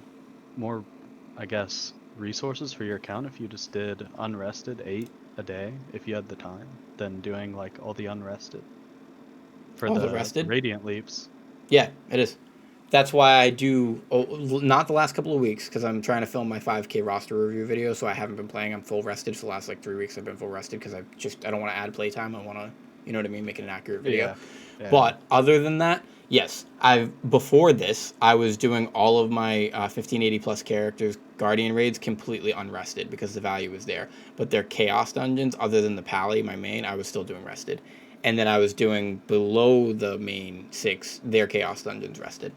Speaker 2: I guess resources for your account if you just did unrested 8 a day if you had the time than doing like all the unrested for
Speaker 1: All the
Speaker 2: the
Speaker 1: rested?
Speaker 2: radiant leaps?
Speaker 1: Yeah, it is. That's why I do, not the last couple of weeks, because I'm trying to film my 5K roster review video, so I haven't been playing. I'm full rested for the last like 3 weeks. I've been full rested because I don't want to add playtime. I want to, you know what I mean, make it an accurate video.
Speaker 2: Yeah. Yeah.
Speaker 1: But other than that, yes, before this, I was doing all of my 1580 plus characters Guardian raids completely unrested because the value was there. But their Chaos dungeons, other than the Pally, my main, I was still doing rested. And then I was doing below the main 6, their Chaos dungeons rested.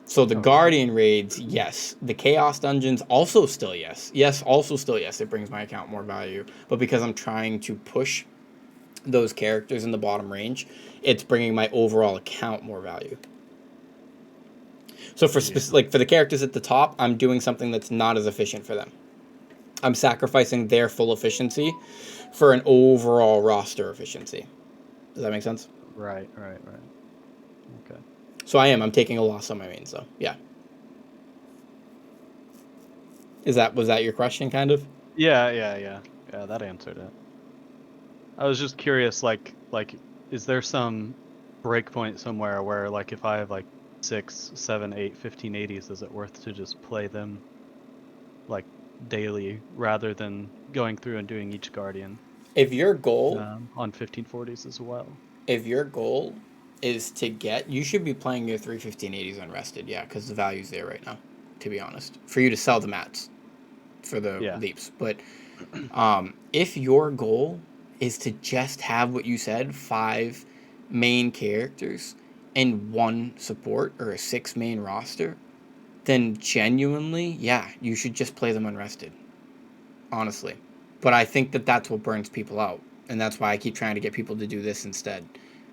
Speaker 1: So the
Speaker 2: Okay.
Speaker 1: Guardian raids, yes. The Chaos dungeons, also still yes. Yes, also still yes. It brings my account more value. But because I'm trying to push those characters in the bottom range, it's bringing my overall account more value. So
Speaker 2: Yeah.
Speaker 1: for the characters at the top, I'm doing something that's not as efficient for them. I'm sacrificing their full efficiency for an overall roster efficiency. Does that make sense?
Speaker 2: Right. Okay.
Speaker 1: So I'm taking a loss on my mains though. Yeah. Was that your question kind of?
Speaker 2: Yeah, that answered it. I was just curious, is there some breakpoint somewhere where, like, if I have like 6, 7, 8, 1580s, is it worth to just play them like daily rather than going through and doing each guardian
Speaker 1: If your goal
Speaker 2: on 1540s as well?
Speaker 1: if your goal is to get, you should be playing your 31580s unrested, yeah, because the value's there right now, to be honest, for you to sell the mats for the
Speaker 2: Yeah.
Speaker 1: leaps. But if your goal is to just have what you said, 5 main characters and 1 support or a 6 main roster, then genuinely, yeah, you should just play them unrested, honestly. But I think that that's what burns people out, and that's why I keep trying to get people to do this instead,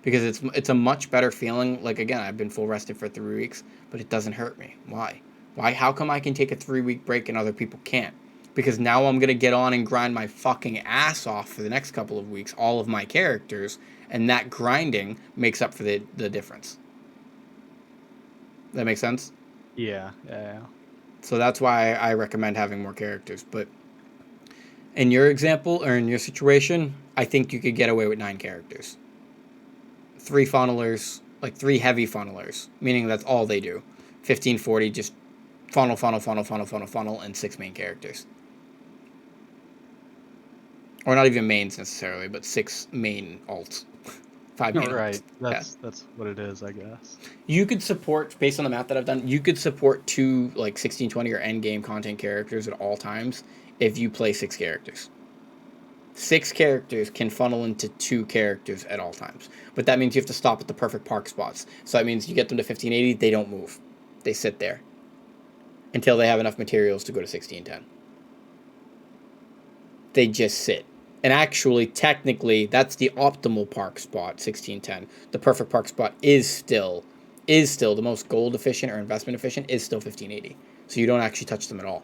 Speaker 1: because it's a much better feeling. Like again, I've been full rested for 3 weeks, but it doesn't hurt me. Why? Why? How come I can take a 3 week break and other people can't? Because now I'm gonna get on and grind my fucking ass off for the next couple of weeks, all of my characters, and that grinding makes up for the difference. That makes sense.
Speaker 2: Yeah.
Speaker 1: So that's why I recommend having more characters. But in your example or in your situation, I think you could get away with 9 characters. 3 funnelers, like 3 heavy funnelers, meaning that's all they do. 1540, just funnel, and 6 main characters. Or not even mains necessarily, but 6 main alts. 5 main alts.
Speaker 2: Right.
Speaker 1: Yeah.
Speaker 2: That's what it is, I guess.
Speaker 1: You could support, based on the map that I've done, you could support 2 like 1620 or end game content characters at all times if you play 6 characters. 6 characters can funnel into 2 characters at all times. But that means you have to stop at the perfect park spots. So that means you get them to 1580, they don't move. They sit there until they have enough materials to go to 1610. They just sit. And actually, technically, that's the optimal park spot, 1610. The perfect park spot is still the most gold efficient or investment efficient is still 1580. So you don't actually touch them at all.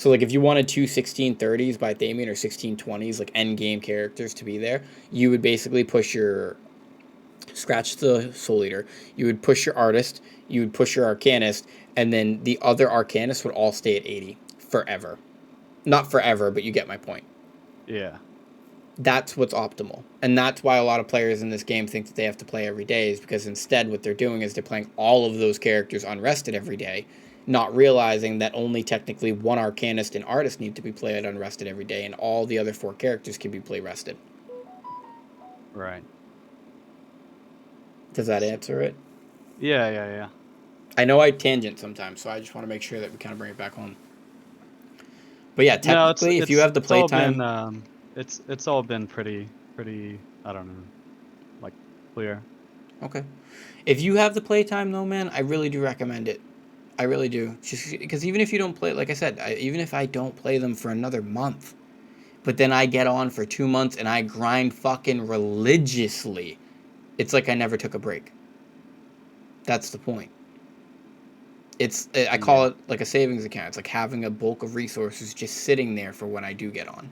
Speaker 1: So, like, if you wanted two 1630s by Thamian or 1620s, like, end-game characters to be there, you would basically push your... Scratch the Soul Eater. You would push your Artist, you would push your Arcanist, and then the other Arcanists would all stay at 80 forever. Not forever, but you get my point.
Speaker 2: Yeah.
Speaker 1: That's what's optimal. And that's why a lot of players in this game think that they have to play every day, is because instead what they're doing is they're playing all of those characters unrested every day, not realizing that only technically one Arcanist and Artist need to be played unrested every day, and all the other 4 characters can be played rested.
Speaker 2: Right.
Speaker 1: Does that answer it?
Speaker 2: Yeah.
Speaker 1: I know I tangent sometimes, so I just want to make sure that we kind of bring it back home. But yeah,
Speaker 2: No,
Speaker 1: technically, if you have the
Speaker 2: it's all
Speaker 1: playtime...
Speaker 2: been it's all been pretty I don't know, like, clear.
Speaker 1: Okay. If you have the playtime, though, man, I really do recommend it. I really do. Just because even if you don't play, like I said, even if I don't play them for another month, but then I get on for 2 months and I grind fucking religiously, it's like I never took a break. That's the point. I call it like a savings account. It's like having a bulk of resources just sitting there for when I do get on.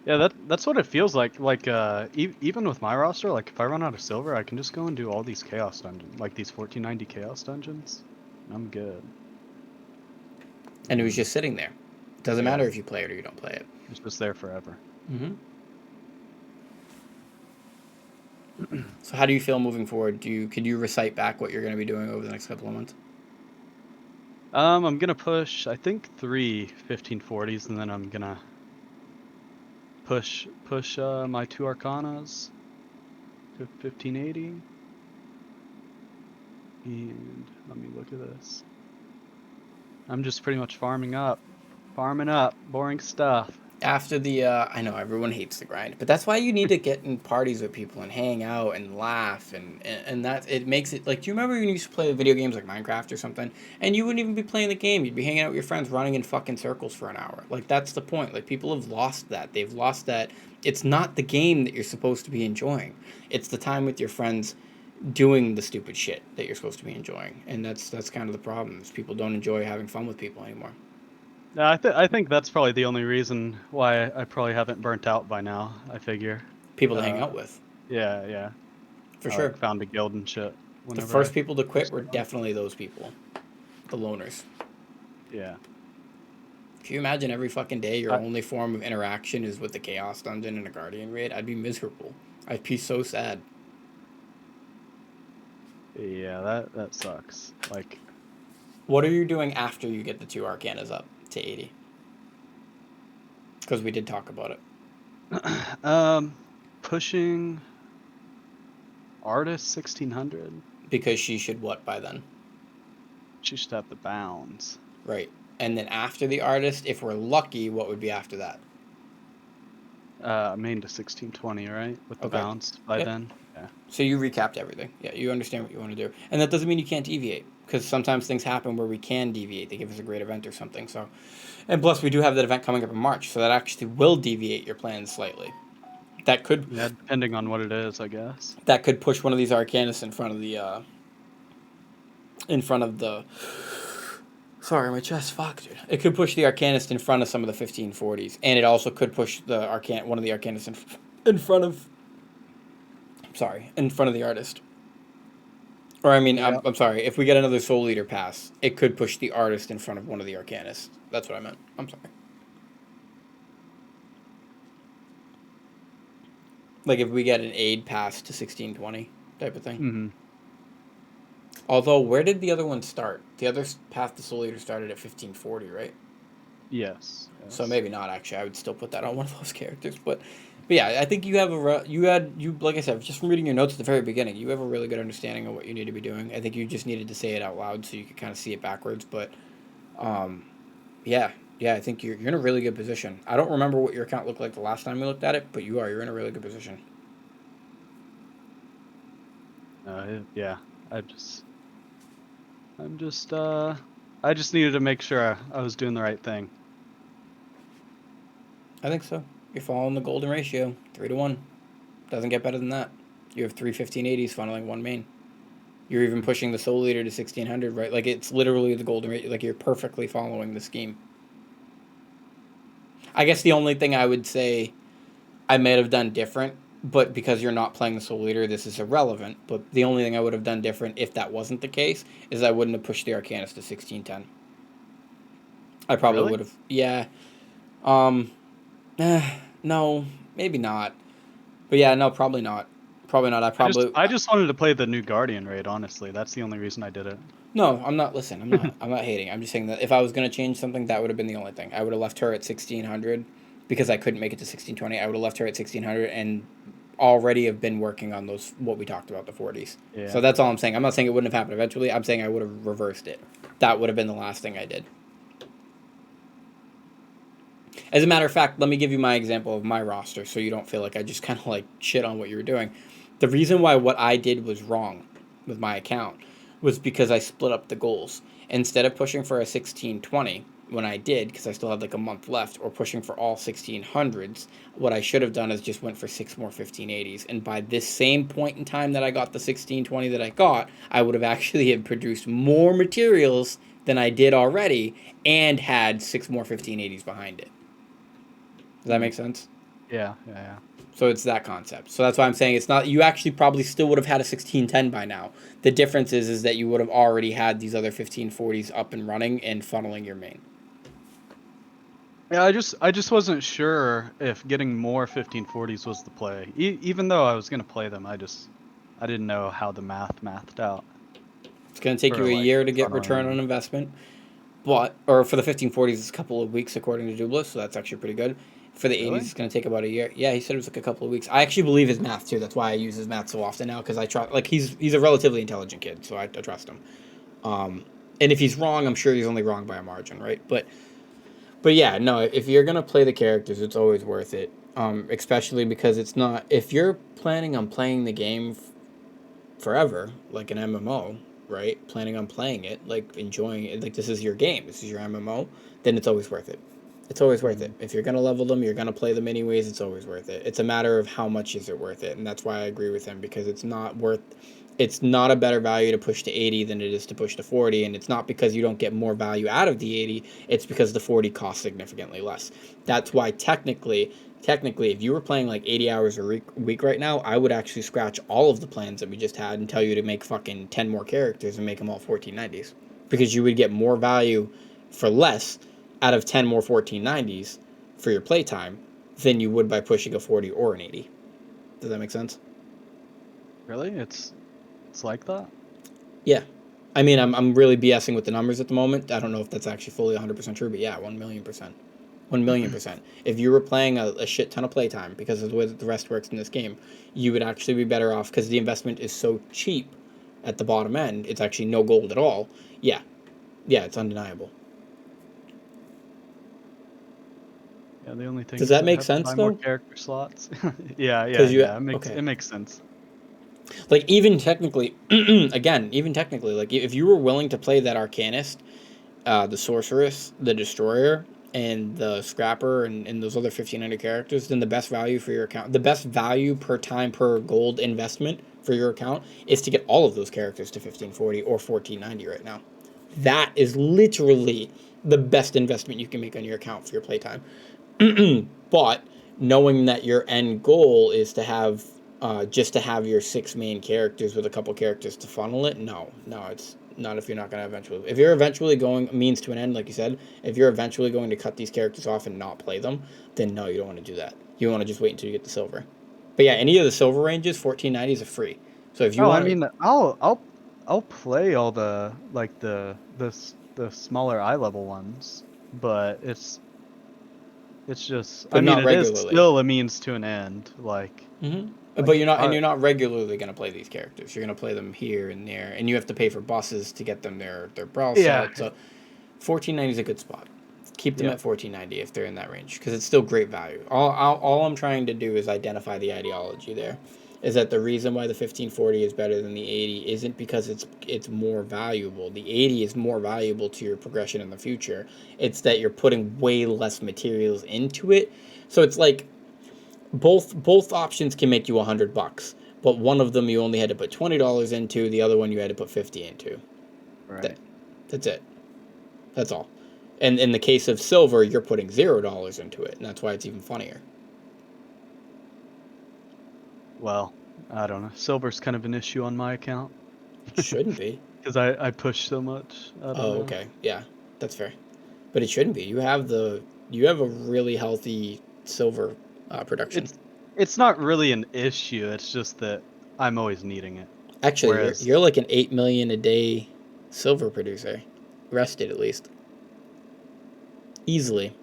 Speaker 2: Yeah, that's what it feels like. Like, even with my roster, like, if I run out of silver, I can just go and do all these chaos dungeons, like these 1490 chaos dungeons. I'm good.
Speaker 1: And it was just sitting there. Doesn't matter
Speaker 2: Yeah.
Speaker 1: if you play it or you don't play it.
Speaker 2: It's just there forever.
Speaker 1: Mm-hmm. So how do you feel moving forward? Could you recite back what you're going to be doing over the next couple of months?
Speaker 2: I'm gonna push, I think, 3 1540s, and then I'm gonna push my 2 Arcanas to 1580. And let me look at this. I'm just pretty much farming up, boring stuff.
Speaker 1: After the, I know everyone hates the grind, but that's why you need to get in parties with people and hang out and laugh, and that, it makes it, like, do you remember when you used to play video games like Minecraft or something, and you wouldn't even be playing the game, you'd be hanging out with your friends running in fucking circles for an hour? Like, that's the point. Like, people have lost that. They've lost that. It's not the game that you're supposed to be enjoying. It's the time with your friends doing the stupid shit that you're supposed to be enjoying, and that's kind of the problem, is people don't enjoy having fun with people anymore.
Speaker 2: No, I think that's probably the only reason why I probably haven't burnt out by now. I figure.
Speaker 1: People to hang out with.
Speaker 2: Yeah.
Speaker 1: For
Speaker 2: I,
Speaker 1: sure.
Speaker 2: like, found a guild and shit.
Speaker 1: The first people to quit were definitely those people. The loners.
Speaker 2: Yeah.
Speaker 1: Can you imagine every fucking day your only form of interaction is with the Chaos Dungeon and a Guardian raid? I'd be miserable. I'd be so sad.
Speaker 2: Yeah, that sucks. Like,
Speaker 1: what are you doing after you get the 2 Arcanas up to 80? Because we did talk about
Speaker 2: it. Pushing Artist 1600.
Speaker 1: Because she should what by then?
Speaker 2: She should have the bounds.
Speaker 1: Right. And then after the Artist, if we're lucky, what would be after that?
Speaker 2: Main to 1620, right? With the bounds by then. Yeah.
Speaker 1: So you recapped everything. Yeah, you understand what you want to do. And that doesn't mean you can't deviate, because sometimes things happen where we can deviate. They give us a great event or something. So, and plus we do have that event coming up in March, so that actually will deviate your plans slightly. That could...
Speaker 2: Yeah, depending on what it is, I guess.
Speaker 1: That could push one of these Arcanists in front of the... Sorry, my chest. Fuck, dude. It could push the Arcanist in front of some of the 1540s, and it also could push the one of the Arcanists in front of... Sorry, in front of the Artist. Or, I mean, yeah. I'm sorry. If we get another Soul Eater pass, it could push the Artist in front of one of the Arcanists. That's what I meant. I'm sorry. Like, if we get an aid pass to 1620 type of thing.
Speaker 2: Mm-hmm.
Speaker 1: Although, where did the other one start? The other path to Soul Eater started at 1540, right?
Speaker 2: Yes.
Speaker 1: So maybe not, actually. I would still put that on one of those characters. But yeah, I think you have like I said, just from reading your notes at the very beginning, you have a really good understanding of what you need to be doing. I think you just needed to say it out loud so you could kind of see it backwards. But, yeah, I think you're in a really good position. I don't remember what your account looked like the last time we looked at it, but you're in a really good position.
Speaker 2: Yeah, I just needed to make sure I was doing the right thing.
Speaker 1: I think so. You're following the golden ratio, 3-1. Doesn't get better than that. You have 3 1580s funneling one main. You're even pushing the Soul Eater to 1600, right? Like, it's literally the golden rate. Like, you're perfectly following the scheme. I guess the only thing I would say I might have done different, but because you're not playing the Soul Eater, this is irrelevant. But the only thing I would have done different, if that wasn't the case, is I wouldn't have pushed the Arcanist to 1610. I probably
Speaker 2: Really?
Speaker 1: would have. Yeah. Um, no, maybe not. But yeah, no, probably not. Probably not. I probably
Speaker 2: I just wanted to play the new Guardian raid, honestly. That's the only reason I did it.
Speaker 1: no. I'm not. Listen, I'm not hating. I'm just saying that if I was gonna change something, that would have been the only thing. I would have left her at 1600 because I couldn't make it to 1620. I would have left her at 1600 and already have been working on those what we talked about, the 40s.
Speaker 2: Yeah.
Speaker 1: So that's all I'm saying. I'm not saying it wouldn't have happened eventually. I'm saying I would have reversed it. That would have been the last thing I did. As a matter of fact, let me give you my example of my roster so you don't feel like I just kind of like shit on what you were doing. The reason why what I did was wrong with my account was because I split up the goals. Instead of pushing for a 1620 when I did, because I still had like a month left, or pushing for all 1600s, what I should have done is just went for 6 more 1580s. And by this same point in time that I got the 1620 that I got, I would have actually have produced more materials than I did already and had 6 more 1580s behind it. Does that make sense?
Speaker 2: Yeah, yeah, yeah.
Speaker 1: So it's that concept. So that's why I'm saying it's not. You actually probably still would have had a 1610 by now. The difference is that you would have already had these other 1540s up and running and funneling your main.
Speaker 2: Yeah, I just wasn't sure if getting more 1540s was the play. Even though I was gonna play them, I didn't know how the mathed out
Speaker 1: It's going to take you
Speaker 2: for
Speaker 1: a
Speaker 2: like
Speaker 1: year to get
Speaker 2: funneling
Speaker 1: return on
Speaker 2: them.
Speaker 1: investment, but or for the 1540s, it's a couple of weeks according to Dublis, so that's actually pretty good. For the 80s,
Speaker 2: Really?
Speaker 1: it's going to take about a year. Yeah, he said it was like a couple of weeks. I actually believe his math too. That's why I use his math so often now because I trust. Like he's a relatively intelligent kid, so I trust him. And if he's wrong, I'm sure he's only wrong by a margin, right? But yeah, no. If you're gonna play the characters, it's always worth it. Especially because it's not. If you're planning on playing the game forever, like an MMO, right? Planning on playing it, like enjoying it, like this is your game, this is your MMO, then it's always worth it. It's always worth it.
Speaker 2: Mm-hmm.
Speaker 1: If you're gonna level them, you're gonna play them anyways. It's always worth it. It's a matter of how much is it worth it, and that's why I agree with him because it's not worth. It's not a better value to push to 80 than it is to push to 40, and it's not because you don't get more value out of the 80. It's because the 40 costs significantly less. That's why technically, if you were playing like 80 hours a week right now, I would actually scratch all of the plans that we just had and tell you to make fucking 10 more characters and make them all 1490s. Because you would get more value for less out of 10 more 1490s for your playtime than you would by pushing a 40 or an 80. Does that make sense?
Speaker 2: Really? It's like that?
Speaker 1: Yeah. I mean, I'm really BSing with the numbers at the moment. I don't know if that's actually fully 100% true, but yeah, 1,000,000%. 1,000,000%. If you were playing a shit ton of playtime because of the way that the rest works in this game, you would actually be better off because the investment is so cheap at the bottom end. It's actually no gold at all. Yeah. Yeah, it's undeniable.
Speaker 2: Yeah, the only thing
Speaker 1: Does
Speaker 2: is
Speaker 1: that
Speaker 2: I
Speaker 1: make
Speaker 2: have to
Speaker 1: sense
Speaker 2: buy more
Speaker 1: though?
Speaker 2: character slots. Yeah, yeah,
Speaker 1: Because you
Speaker 2: yeah.
Speaker 1: okay.
Speaker 2: It makes sense.
Speaker 1: Like even technically, again, even technically, like if you were willing to play that Arcanist, the Sorceress, the Destroyer, and the Scrapper, and those other 1500 characters, then the best value for your account, the best value per time per gold investment for your account is to get all of those characters to 1540 or 1490 right now. That is literally the best investment you can make on your account for your playtime. But knowing that your end goal is to have just to have your 6 main characters with a couple characters to funnel it, no, it's not if you're not going to eventually. If you're eventually going means to an end, like you said, if you're eventually going to cut these characters off and not play them, then no, you don't want to do that. You want to just wait until you get the silver. But yeah, any of the silver ranges, 1490s are free. So if you
Speaker 2: Oh, I
Speaker 1: want to,
Speaker 2: mean, I'll play all the like the smaller eye level ones, but it's just I
Speaker 1: but
Speaker 2: mean
Speaker 1: not
Speaker 2: it is
Speaker 1: regularly.
Speaker 2: still a means to an end.
Speaker 1: But you're not, and
Speaker 2: I
Speaker 1: you're not regularly going to play these characters. You're going to play them here and there, and you have to pay for buses to get them their brawl
Speaker 2: yeah,
Speaker 1: set. So 1490 is a good spot. Keep them
Speaker 2: yep.
Speaker 1: at 1490 if they're in that range because it's still great value. All I'm trying to do is identify the ideology there. Is that the reason why the 1540 is better than the 80 isn't because it's more valuable. The 80 is more valuable to your progression in the future. It's that you're putting way less materials into it. So it's like both options can make you $100, but one of them you only had to put $20 into, the other one you had to put 50 into.
Speaker 2: Right.
Speaker 1: That's it. That's all. And in the case of silver, you're putting $0 into it, and that's why it's even funnier.
Speaker 2: Well, I don't know. Silver's kind of an issue on my account.
Speaker 1: Shouldn't be.
Speaker 2: Because I push so much. I don't know.
Speaker 1: Okay. Yeah, that's fair. But it shouldn't be. You have a really healthy silver production.
Speaker 2: It's not really an issue. It's just that I'm always needing it.
Speaker 1: Actually,
Speaker 2: Whereas,
Speaker 1: you're like an 8 million a day silver producer, rested at least. Easily.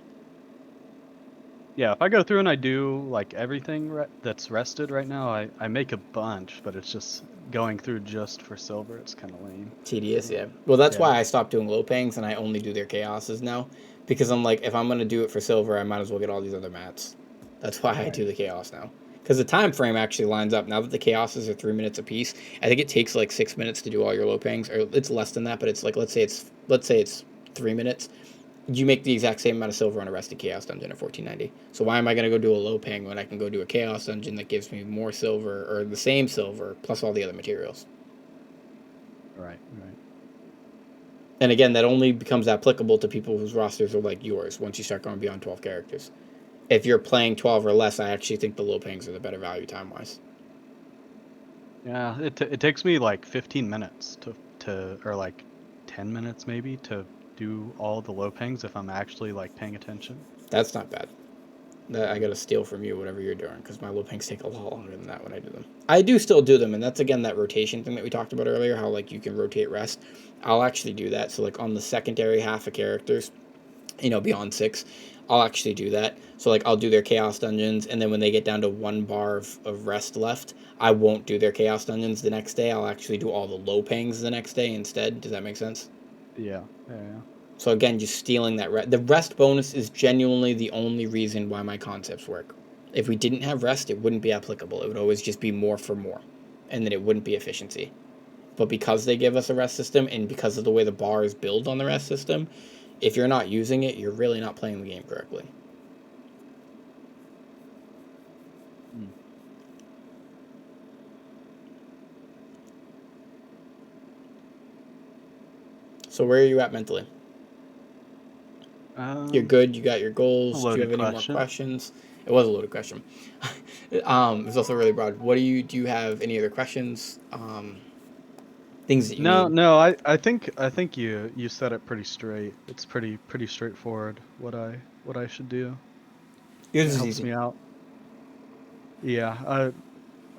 Speaker 2: yeah, if I go through and I do like everything that's rested right now, I make a bunch, but it's just going through just for silver. It's kind of lame.
Speaker 1: Tedious, yeah. Well, that's
Speaker 2: Yeah.
Speaker 1: why I stopped doing low pangs and I only do their chaoses now. Because I'm like, if I'm going to do it for silver, I might as well get all these other mats. That's why I do the chaos now. Because the time frame actually lines up. Now that the chaoses are 3 minutes apiece, I think it takes like 6 minutes to do all your low pangs. Or it's less than that, but it's like, let's say it's 3 minutes. You make the exact same amount of silver on a rested chaos dungeon at 1490. So why am I going to go do a low pang when I can go do a chaos dungeon that gives me more silver or the same silver plus all the other materials?
Speaker 2: Right.
Speaker 1: And again, that only becomes applicable to people whose rosters are like yours once you start going beyond 12 characters. If you're playing 12 or less, I actually think the low pangs are the better value time-wise.
Speaker 2: Yeah, it takes me like 15 minutes to or like 10 minutes maybe to do all the low pangs if I'm actually like paying attention.
Speaker 1: That's not bad. I gotta steal from you whatever you're doing because my low pangs take a lot longer than that when I do them. I do still do them, and that's again that rotation thing that we talked about earlier. How like you can rotate rest. I'll actually do that. So like on the secondary half of characters, beyond 6, I'll actually do that. So like I'll do their chaos dungeons, and then when they get down to 1 bar of rest left, I won't do their chaos dungeons the next day. I'll actually do all the low pangs the next day instead. Does that make sense?
Speaker 2: Yeah.
Speaker 1: So again, just stealing that rest. The rest bonus is genuinely the only reason why my concepts work. If we didn't have rest, it wouldn't be applicable. It would always just be more for more, and then it wouldn't be efficiency. But because they give us a rest system, and because of the way the bar is built on the rest system, if you're not using it, you're really not playing the game correctly. So where are you at mentally? You're good. You got your goals. Do you have any more questions? It was a loaded question. It was also really broad. Do you have any other questions? Things that you need?
Speaker 2: No. I think you said it pretty straight. It's pretty straightforward what I should do.
Speaker 1: Yours is
Speaker 2: helps
Speaker 1: easy.
Speaker 2: me out. Yeah,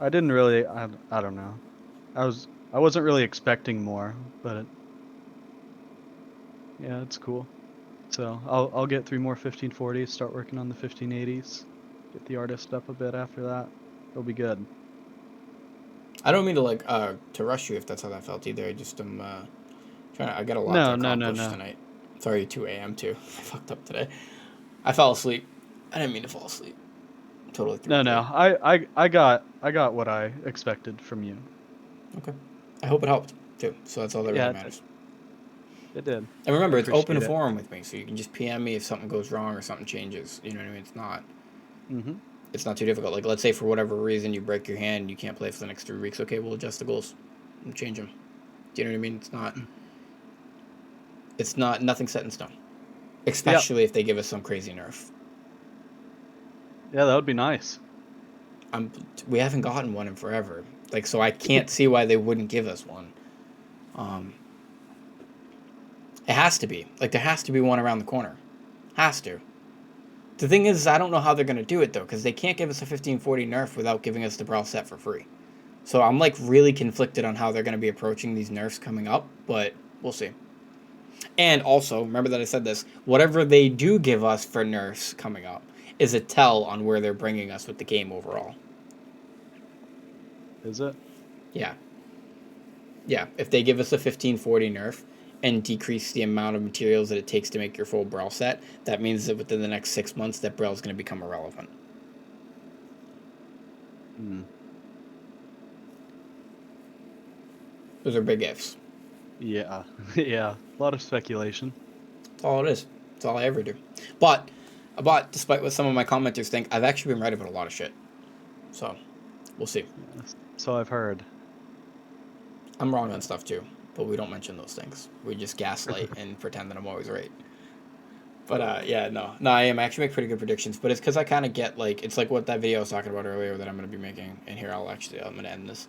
Speaker 2: I didn't really. I don't know. I wasn't really expecting more, but yeah, it's cool. So I'll get 3 more 1540s. Start working on the 1580s. Get the artist up a bit after that. It'll be good.
Speaker 1: I don't mean to to rush you if that's how that felt either. I just am trying to. I got a lot to accomplish tonight. It's already 2 a.m. too. I fucked up today. I fell asleep. I didn't mean to fall asleep. Totally threw
Speaker 2: No. I got what I expected from you.
Speaker 1: Okay. I hope it helped too. So that's all that really matters.
Speaker 2: It did.
Speaker 1: And remember, it's open forum with me, so you can just PM me if something goes wrong or something changes. You know what I mean? It's not. It's not too difficult. Like, let's say for whatever reason you break your hand and you can't play for the next 3 weeks. Okay, we'll adjust the goals and change them. Do you know what I mean? It's not nothing set in stone. Especially if they give us some crazy nerf.
Speaker 2: Yeah, that would be nice.
Speaker 1: We haven't gotten one in forever. Like, so I can't see why they wouldn't give us one. It has to be. Like, there has to be one around the corner. Has to. The thing is, I don't know how they're going to do it, though, because they can't give us a 1540 nerf without giving us the Brawl set for free. So I'm, like, really conflicted on how they're going to be approaching these nerfs coming up, but we'll see. And also, remember that I said this, whatever they do give us for nerfs coming up is a tell on where they're bringing us with the game overall.
Speaker 2: Is it?
Speaker 1: Yeah. Yeah, if they give us a 1540 nerf and decrease the amount of materials that it takes to make your full Brawl set, that means that within the next 6 months, that Brawl is going to become irrelevant. Those are big ifs.
Speaker 2: Yeah. Yeah. A lot of speculation.
Speaker 1: That's all it is. That's all I ever do. But despite what some of my commenters think, I've actually been right about a lot of shit. So, we'll see.
Speaker 2: So I've heard.
Speaker 1: I'm wrong on stuff too, but we don't mention those things. We just gaslight and pretend that I'm always right. But yeah, no, I am actually make pretty good predictions. But it's because I kind of get like it's like what that video I was talking about earlier that I'm gonna be making. And here I'm gonna end this.